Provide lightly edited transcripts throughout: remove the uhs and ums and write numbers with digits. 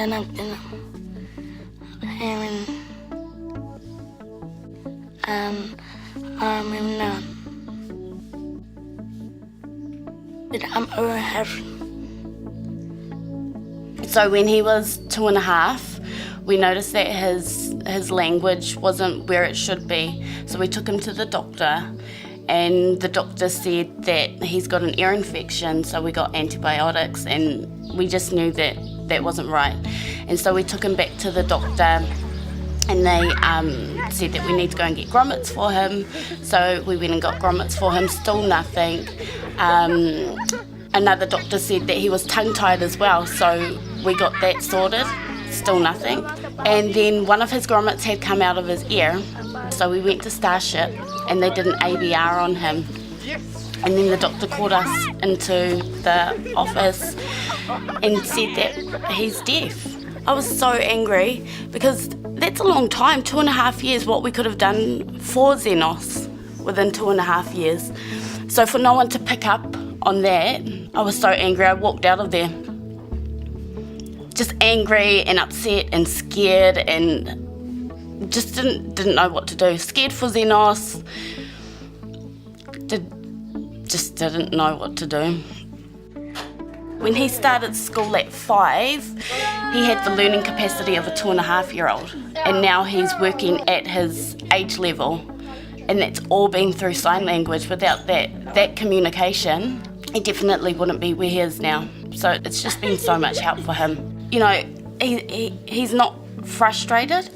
Nanamtina, Hammond, and Armina. I'm over half. So when he was 2.5, we noticed that his language wasn't where it should be. So we took him to the doctor, and the doctor said that he's got an ear infection, so we got antibiotics, and we just knew that that wasn't right. And so we took him back to the doctor, and they said that we need to go and get grommets for him. So we went and got grommets for him, still nothing. Another doctor said that he was tongue-tied as well, so we got that sorted, still nothing. And then one of his grommets had come out of his ear, so we went to Starship and they did an ABR on him. And then the doctor called us into the office and said that he's deaf. I was so angry because that's a long time, 2.5 years, what we could have done for Zenos within 2.5 years. So for no one to pick up on that, I was so angry. I walked out of there just angry and upset and scared and just didn't know what to do. Scared for Zenos, just didn't know what to do. When he started school at 5, he had the learning capacity of a 2.5-year-old, and now he's working at his age level, and that's all been through sign language. Without that communication, he definitely wouldn't be where he is now. So it's just been so much help for him. You know, he's not frustrated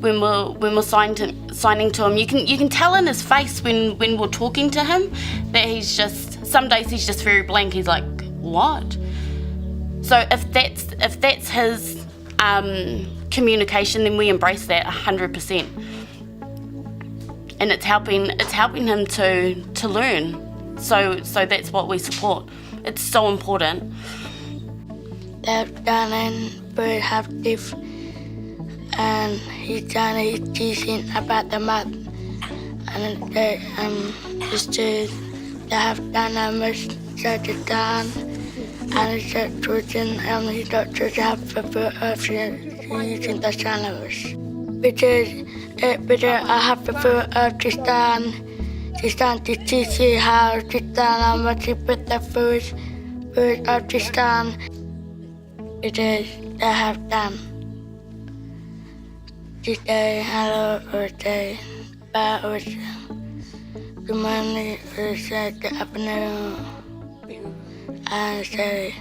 when we're signing to him. You can tell in his face when we're talking to him that he's just, some days he's just very blank. He's like, what? So if that's his communication, then we embrace that 100%. And it's helping him to learn. So that's what we support. It's so important. They've done and very active, and he's done his teaching about the math, and they have done a much done, and the children and the doctors have prepared using the channels. Because I have prepared to stand to teach you how to stand and what to put the food up to stand. Because they have done. Today, hello, or day, bye, or good morning, or say good afternoon, and say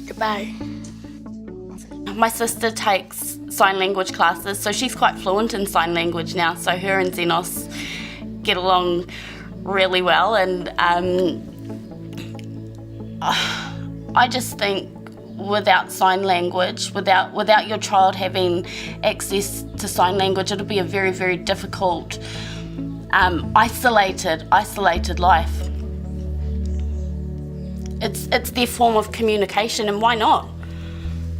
goodbye. My sister takes sign language classes, so she's quite fluent in sign language now, so her and Zenos get along really well, and I just think without sign language, without your child having access to sign language, it'll be a very, very difficult, isolated life. It's their form of communication, and why not?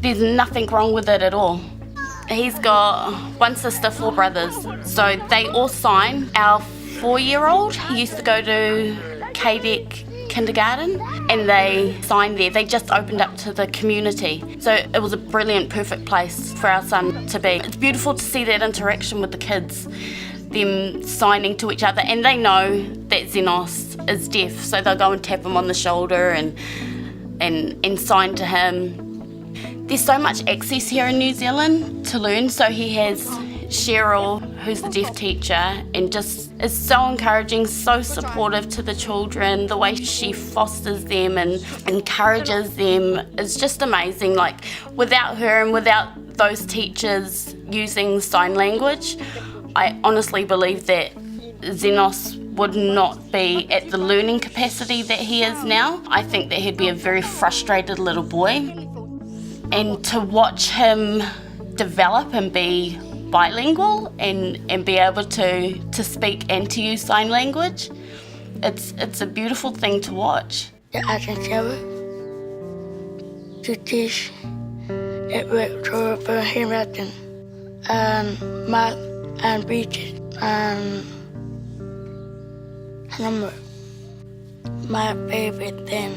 There's nothing wrong with it at all. He's got one sister, 4 brothers, so they all sign. Our 4-year-old, he used to go to KDEC kindergarten, and they signed there. They just opened up to the community, so it was a brilliant, perfect place for our son to be. It's beautiful to see that interaction with the kids, them signing to each other, and they know that Zenos is deaf, so they'll go and tap him on the shoulder and sign to him. There's so much access here in New Zealand to learn, so he has Cheryl, who's the deaf teacher, and just is so encouraging, so supportive to the children. The way she fosters them and encourages them is just amazing. Like, without her and without those teachers using sign language, I honestly believe that Zenos would not be at the learning capacity that he is now. I think that he'd be a very frustrated little boy. And to watch him develop and be bilingual and be able to speak and to use sign language, it's a beautiful thing to watch. I can show to teach it works for handwriting and math and reading and number. My favorite thing,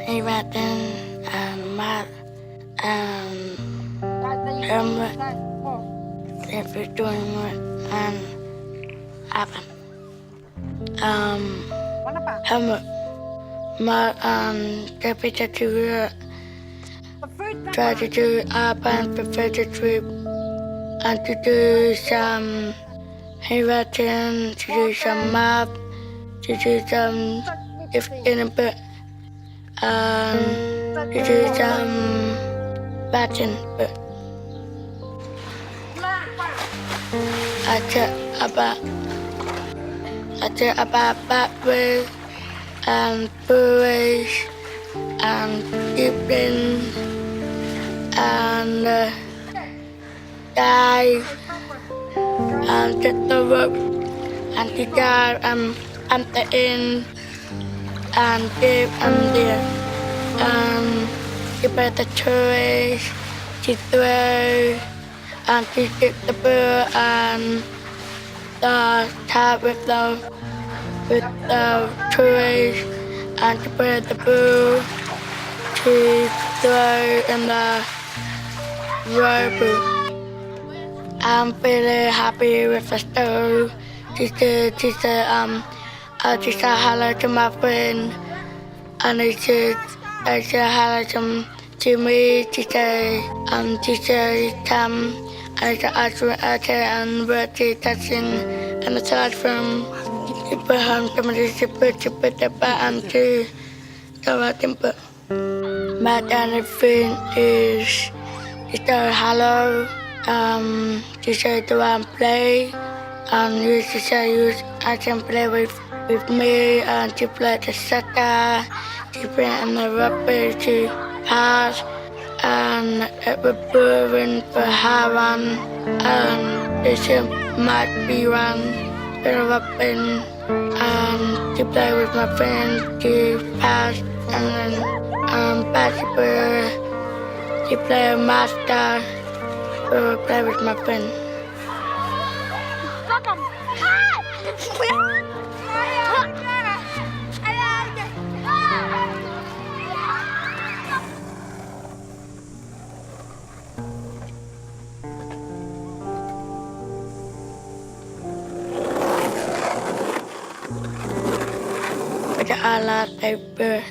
handwriting and math and helmet, if you're doing it, and happen. Helmet, capital to try to do up and prepare the trip, and to do some handwriting, to do some math, to do some if in a bit, to do some writing. But I tell about backwards and boys and skipping and dive and get the rope and to dive and the in and give and there and to play the toys, to throw and to shoot the ball and the tap with the toys and to play the ball, to throw in the rope. I'm really happy with the story. She said hello to my friend, and I said hello to me. She said come, and I said and Bertie touching and the classroom. She put home somebody to put the button to something. But my other friend is she said hello. She said to play, and she said I can play with me, and she played the soccer, she played in the rugby, to pass, and it was boring for her run, and she might be run for the rugby, and she played with my friend to pass, and then basketball, she played master. Play with my friend. With the Allah paper,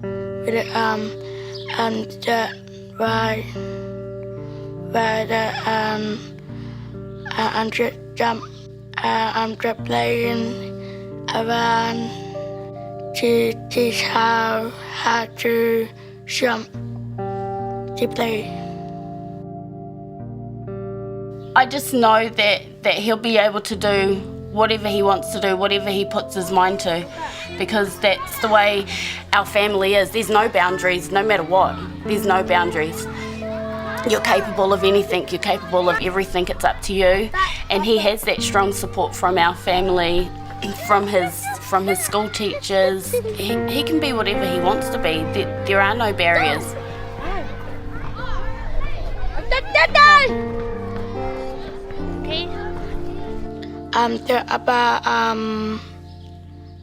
with the and the right. I'm just jump, I'm just playing around to teach how to jump, to play. I just know that he'll be able to do whatever he wants to do, whatever he puts his mind to, because that's the way our family is. There's no boundaries, no matter what. There's no boundaries. You're capable of anything, you're capable of everything, it's up to you. And he has that strong support from our family, from his school teachers. He can be whatever he wants to be. There are no barriers.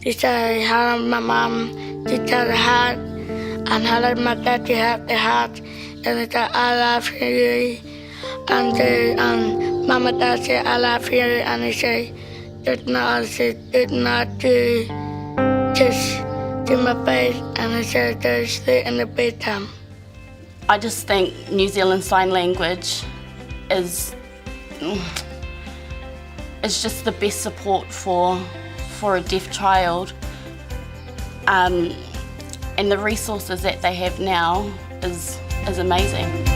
She said hello my mom, she said hat, and hello my dad, she had the hat. And I said, I love you. And Mama Dad said, I love you. And I said, did not do just to my face. And I said, just stay in the bedtime. I just think New Zealand Sign Language is just the best support for a deaf child. And the resources that they have now is amazing.